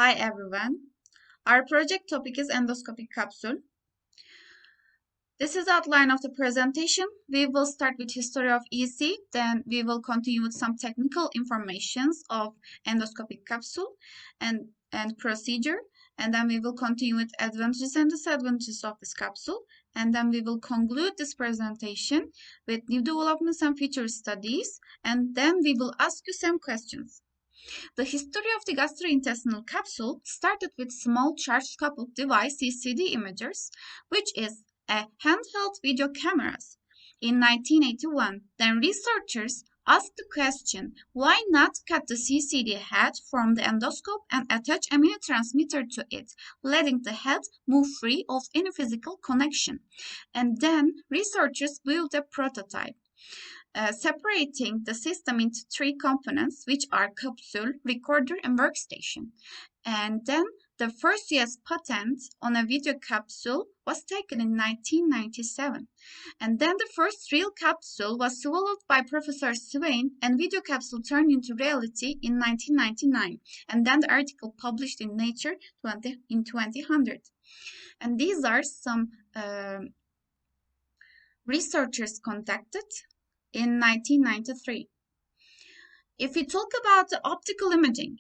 Hi everyone. Our project topic is endoscopic capsule. This is the outline of the presentation. We will start with history of EC, then we will continue with some technical informations of endoscopic capsule and procedure, and then we will continue with advantages and disadvantages of this capsule, and then we will conclude this presentation with new developments and feature studies, and then we will ask you some questions. The history of the gastrointestinal capsule started with small charge-coupled device CCD imagers, which is a handheld video cameras. In 1981, then researchers asked the question, why not cut the CCD head from the endoscope and attach a mini transmitter to it, letting the head move free of any physical connection? And then researchers built a prototype. Separating the system into three components, which are capsule, recorder, and workstation. And then the first US patent on a video capsule was taken in 1997. And then the first real capsule was swallowed by Professor Swain, and video capsule turned into reality in 1999. And then the article published in Nature in 2000. And these are some researchers conducted in 1993. If we talk about the optical imaging,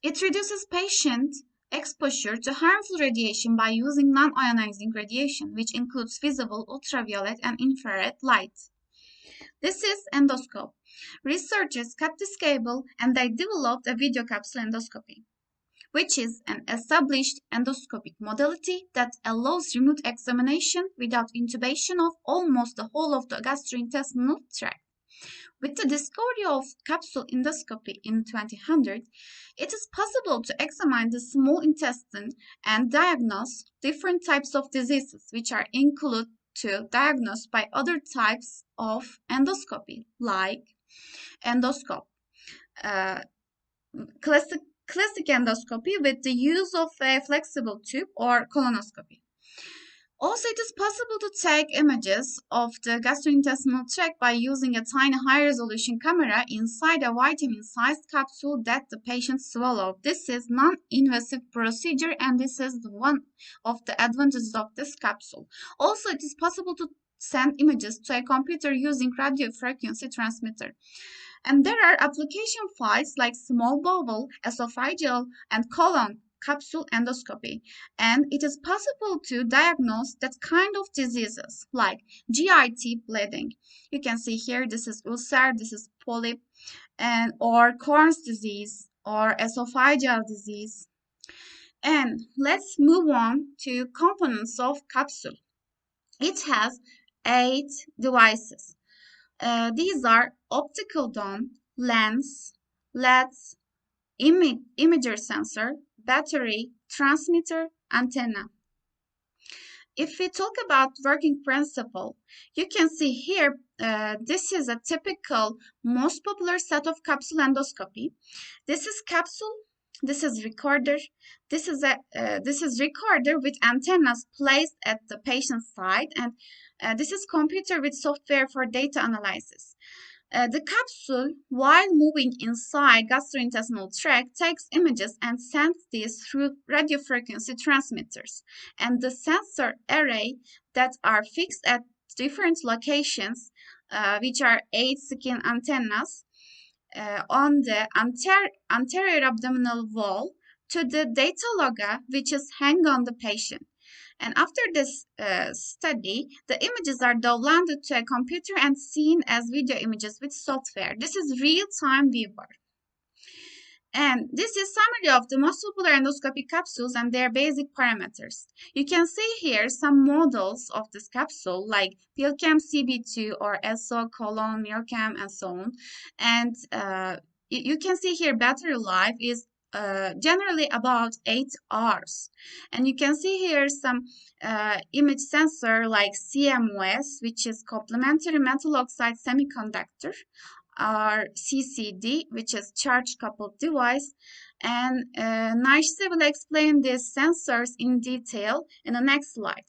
it reduces patient exposure to harmful radiation by using non-ionizing radiation, which includes visible, ultraviolet, and infrared light. This is endoscope. Researchers cut this cable and they developed a video capsule endoscopy, which is an established endoscopic modality that allows remote examination without intubation of almost the whole of the gastrointestinal tract. With the discovery of capsule endoscopy in 2000, it is possible to examine the small intestine and diagnose different types of diseases, which are included to diagnosed by other types of endoscopy, like endoscope, classic endoscopy with the use of a flexible tube, or colonoscopy. Also, it is possible to take images of the gastrointestinal tract by using a tiny high-resolution camera inside a vitamin-sized capsule that the patient swallows. This is non-invasive procedure, and this is one of the advantages of this capsule. Also, it is possible to send images to a computer using radio frequency transmitter. And there are application files like small bowel, esophageal, and colon capsule endoscopy, and it is possible to diagnose that kind of diseases like GIT bleeding. You can see here this is ulcer, this is polyp, or Crohn's disease or esophageal disease. And let's move on to components of capsule. It has 8 devices. These are optical dome, lens, LEDs, imager sensor, battery, transmitter, antenna. If we talk about working principle, you can see here this is a typical most popular set of capsule endoscopy. This is capsule, this is recorder, this is recorder with antennas placed at the patient's side, and this is computer with software for data analysis. The capsule, while moving inside gastrointestinal tract, takes images and sends these through radiofrequency transmitters. And the sensor array that are fixed at different locations, which are 8 skin antennas, on the anterior abdominal wall to the data logger, which is hang on the patient. And after this study, the images are downloaded to a computer and seen as video images with software. This is real-time viewer. And this is summary of the most popular endoscopic capsules and their basic parameters. You can see here some models of this capsule like PillCam CB2 or SO, colon, Mealcam, and so on. And you can see here battery life is generally about 8 hours. And you can see here some image sensor like CMOS, which is complementary metal oxide semiconductor, or CCD, which is charge coupled device. And Naşise will explain these sensors in detail in the next slide.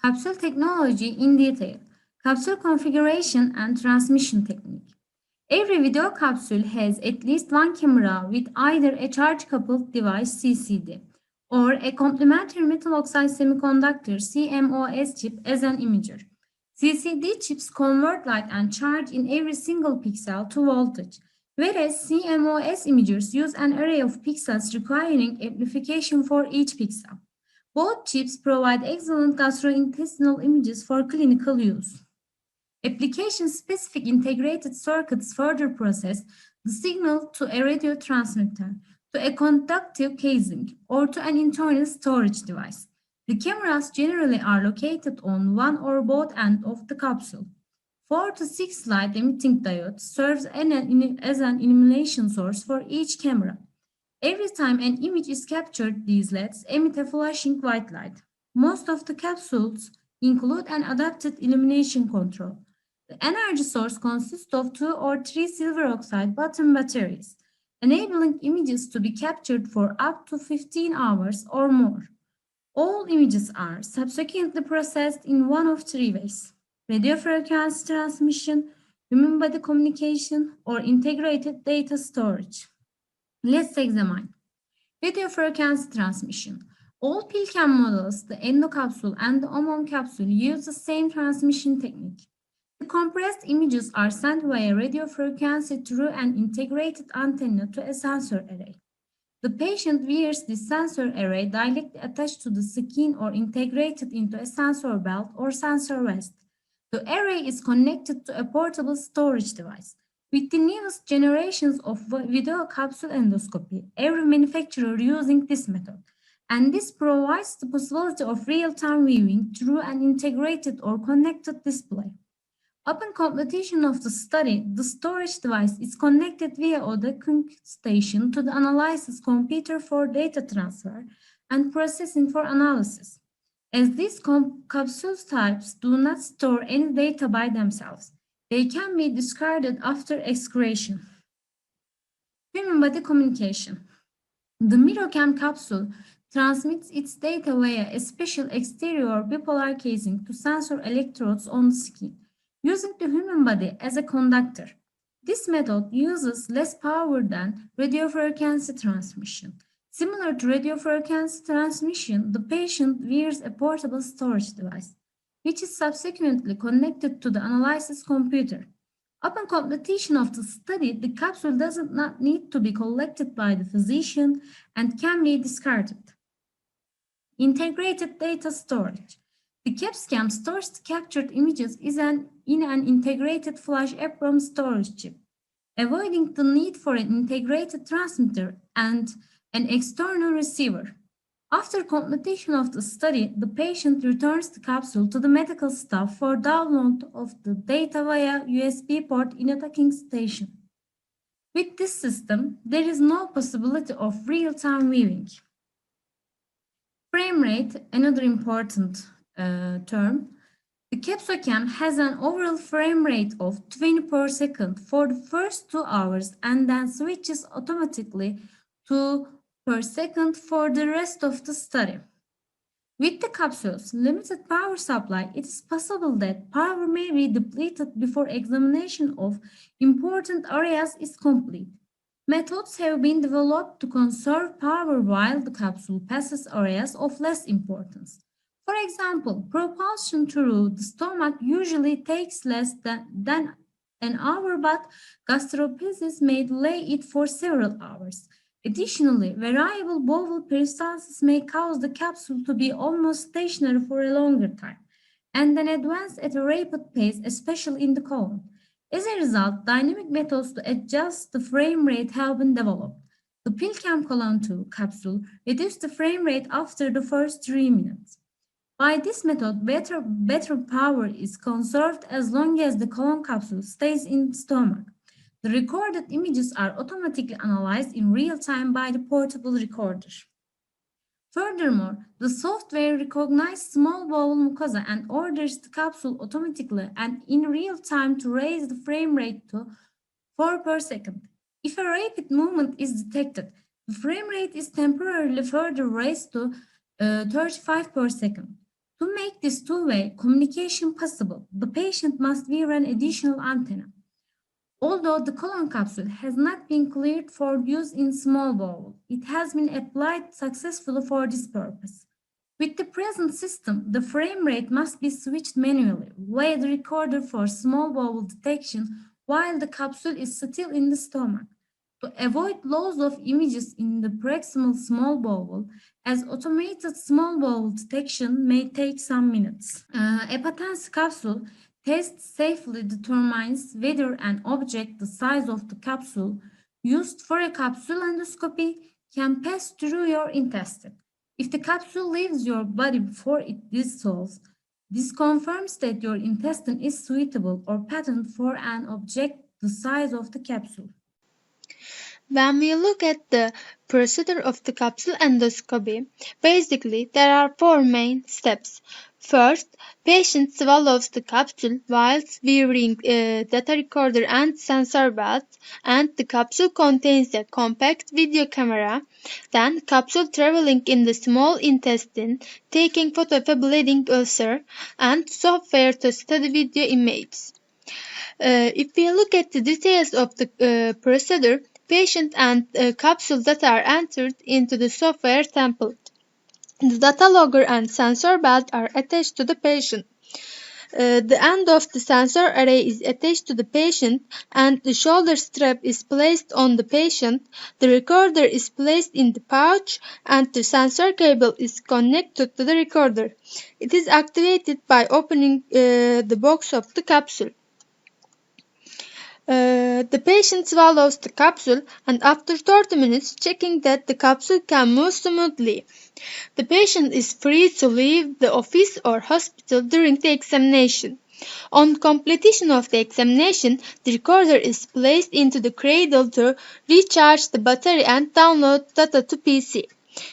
Capsule technology in detail. Capsule configuration and transmission technique. Every video capsule has at least one camera with either a charge-coupled device (CCD) or a complementary metal oxide semiconductor (CMOS) chip as an imager. CCD chips convert light and charge in every single pixel to voltage, whereas CMOS imagers use an array of pixels requiring amplification for each pixel. Both chips provide excellent gastrointestinal images for clinical use. Application-specific integrated circuits further process the signal to a radio transmitter, to a conductive casing, or to an internal storage device. The cameras generally are located on one or both ends of the capsule. 4 to 6 light emitting diodes serves as an illumination source for each camera. Every time an image is captured, these LEDs emit a flashing white light. Most of the capsules include an adapted illumination control. The energy source consists of 2 or 3 silver oxide bottom batteries, enabling images to be captured for up to 15 hours or more. All images are subsequently processed in one of 3 ways: radio frequency transmission, human body communication, or integrated data storage. Let's examine radio frequency transmission. All PILCAM models, the endocapsule and the OMOM capsule, use the same transmission technique. The compressed images are sent via radio frequency through an integrated antenna to a sensor array. The patient wears this sensor array directly attached to the skin or integrated into a sensor belt or sensor vest. The array is connected to a portable storage device. With the newest generations of video capsule endoscopy, every manufacturer using this method, and this provides the possibility of real-time viewing through an integrated or connected display. Upon completion of the study, the storage device is connected via a docking station to the analysis computer for data transfer and processing for analysis. As these capsule types do not store any data by themselves, they can be discarded after excretion. Human body communication. The MirrorCam capsule transmits its data via a special exterior bipolar casing to sensor electrodes on the skin, using the human body as a conductor. This method uses less power than radiofrequency transmission. Similar to radiofrequency transmission, the patient wears a portable storage device, which is subsequently connected to the analysis computer. Upon completion of the study, the capsule does not need to be collected by the physician and can be discarded. Integrated data storage. The CapsCam stores the captured images in an integrated flash EEPROM storage chip, avoiding the need for an integrated transmitter and an external receiver. After completion of the study, the patient returns the capsule to the medical staff for download of the data via USB port in a docking station. With this system, there is no possibility of real-time viewing. Frame rate, another important term. The CapsuleCam has an overall frame rate of 20 per second for the first 2 hours and then switches automatically to per second for the rest of the study. With the capsule's limited power supply, it is possible that power may be depleted before examination of important areas is complete. Methods have been developed to conserve power while the capsule passes areas of less importance. For example, propulsion through the stomach usually takes less than an hour, but gastrophysis may delay it for several hours. Additionally, variable bowel peristalsis may cause the capsule to be almost stationary for a longer time, and then advance at a rapid pace, especially in the colon. As a result, dynamic methods to adjust the frame rate have been developed. The PILCAM colon 2 capsule reduced the frame rate after the first 3 minutes. By this method, better power is conserved as long as the colon capsule stays in the stomach. The recorded images are automatically analyzed in real time by the portable recorder. Furthermore, the software recognizes small bowel mucosa and orders the capsule automatically and in real time to raise the frame rate to 4 per second. If a rapid movement is detected, the frame rate is temporarily further raised to 35 per second. To make this two-way communication possible, the patient must wear an additional antenna. Although the colon capsule has not been cleared for use in small bowel, it has been applied successfully for this purpose. With the present system, the frame rate must be switched manually via the recorder for small bowel detection while the capsule is still in the stomach. To avoid loss of images in the proximal small bowel, as automated small bowel detection may take some minutes. A patency capsule test safely determines whether an object the size of the capsule used for a capsule endoscopy can pass through your intestine. If the capsule leaves your body before it dissolves, this confirms that your intestine is suitable or patent for an object the size of the capsule. When we look at the procedure of the capsule endoscopy, basically there are four main steps. First, patient swallows the capsule whilst wearing a data recorder and sensor belt, and the capsule contains a compact video camera. Then, capsule traveling in the small intestine, taking photo of a bleeding ulcer, and software to study video images. If we look at the details of the procedure, patient and capsule data are entered into the software template. The data logger and sensor belt are attached to the patient. The end of the sensor array is attached to the patient and the shoulder strap is placed on the patient. The recorder is placed in the pouch and the sensor cable is connected to the recorder. It is activated by opening the box of the capsule. The patient swallows the capsule and after 30 minutes checking that the capsule can move smoothly. The patient is free to leave the office or hospital during the examination. On completion of the examination, the recorder is placed into the cradle to recharge the battery and download data to PC.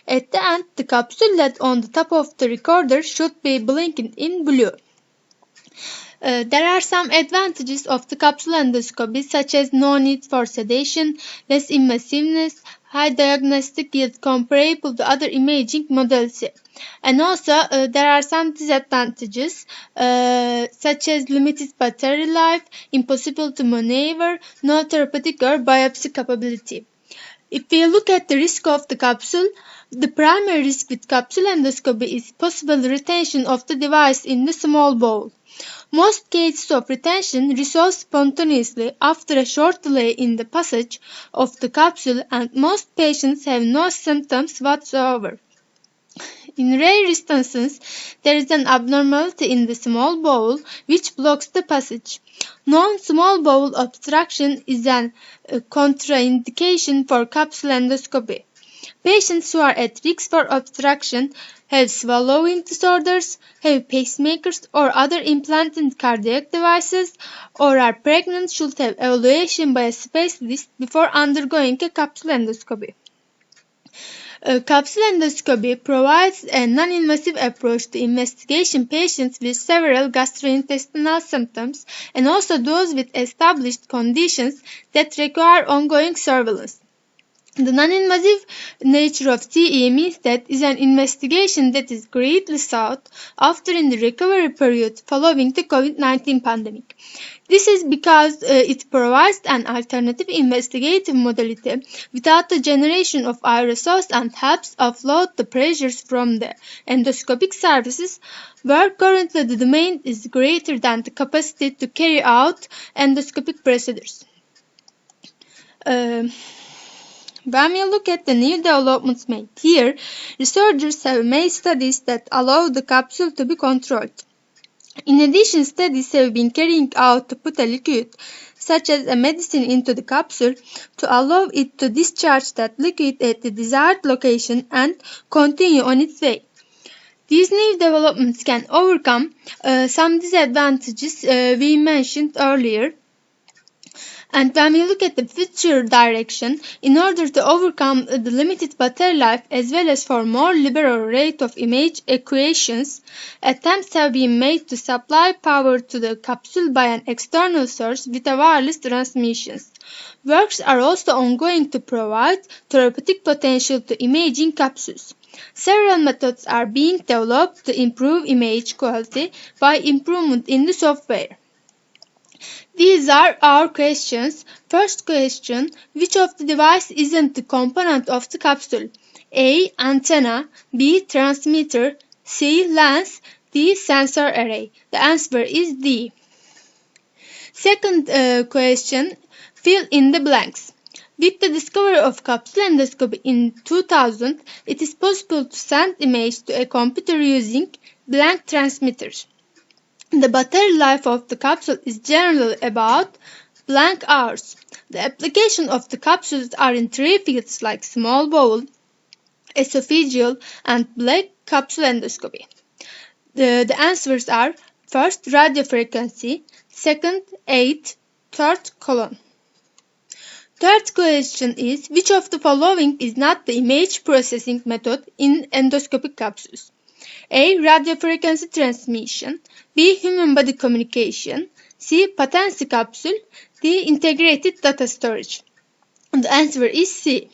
At the end, the capsule LED on the top of the recorder should be blinking in blue. There are some advantages of the capsule endoscopy such as no need for sedation, less invasiveness, high diagnostic yield comparable to other imaging modalities. And also there are some disadvantages such as limited battery life, impossible to maneuver, no therapeutic or biopsy capability. If we look at the risk of the capsule, the primary risk with capsule endoscopy is possible retention of the device in the small bowel. Most cases of retention resolve spontaneously after a short delay in the passage of the capsule and most patients have no symptoms whatsoever. In rare instances, there is an abnormality in the small bowel which blocks the passage. Non-small bowel obstruction is a contraindication for capsule endoscopy. Patients who are at risk for obstruction, have swallowing disorders, have pacemakers or other implanted cardiac devices, or are pregnant should have evaluation by a specialist before undergoing a capsule endoscopy. Capsule endoscopy provides a non-invasive approach to investigation patients with several gastrointestinal symptoms and also those with established conditions that require ongoing surveillance. The non-invasive nature of CE means that it is an investigation that is greatly sought after in the recovery period following the COVID-19 pandemic. This is because it provides an alternative investigative modality without the generation of aerosols and helps offload the pressures from the endoscopic services where currently the demand is greater than the capacity to carry out endoscopic procedures. When we look at the new developments made here, researchers have made studies that allow the capsule to be controlled. In addition, studies have been carried out to put a liquid, such as a medicine, into the capsule to allow it to discharge that liquid at the desired location and continue on its way. These new developments can overcome some disadvantages we mentioned earlier. And when we look at the future direction, in order to overcome the limited battery life as well as for more liberal rate of image acquisitions, attempts have been made to supply power to the capsule by an external source with a wireless transmissions. Works are also ongoing to provide therapeutic potential to imaging capsules. Several methods are being developed to improve image quality by improvement in the software. These are our questions. First question, which of the device isn't the component of the capsule? A. Antenna, B. Transmitter, C. Lens, D. Sensor array. The answer is D. Second question, fill in the blanks. With the discovery of capsule endoscopy in 2000, it is possible to send images to a computer using blank transmitters. The battery life of the capsule is generally about blank hours. The application of the capsules are in three fields like small bowel, esophageal, and black capsule endoscopy. The answers are first radiofrequency, second 8, third colon. Third question is, which of the following is not the image processing method in endoscopic capsules? A. Radiofrequency transmission, B. Human body communication, C. Patency capsule, D. Integrated data storage. The answer is C.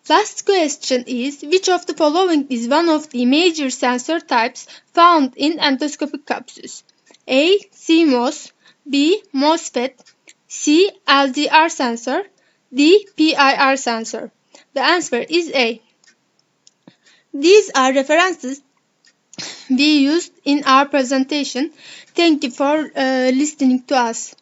Last question is, which of the following is one of the major sensor types found in endoscopic capsules? A. CMOS, B. MOSFET, C. LDR sensor, D. PIR sensor. The answer is A. These are references we used in our presentation. Thank you for listening to us.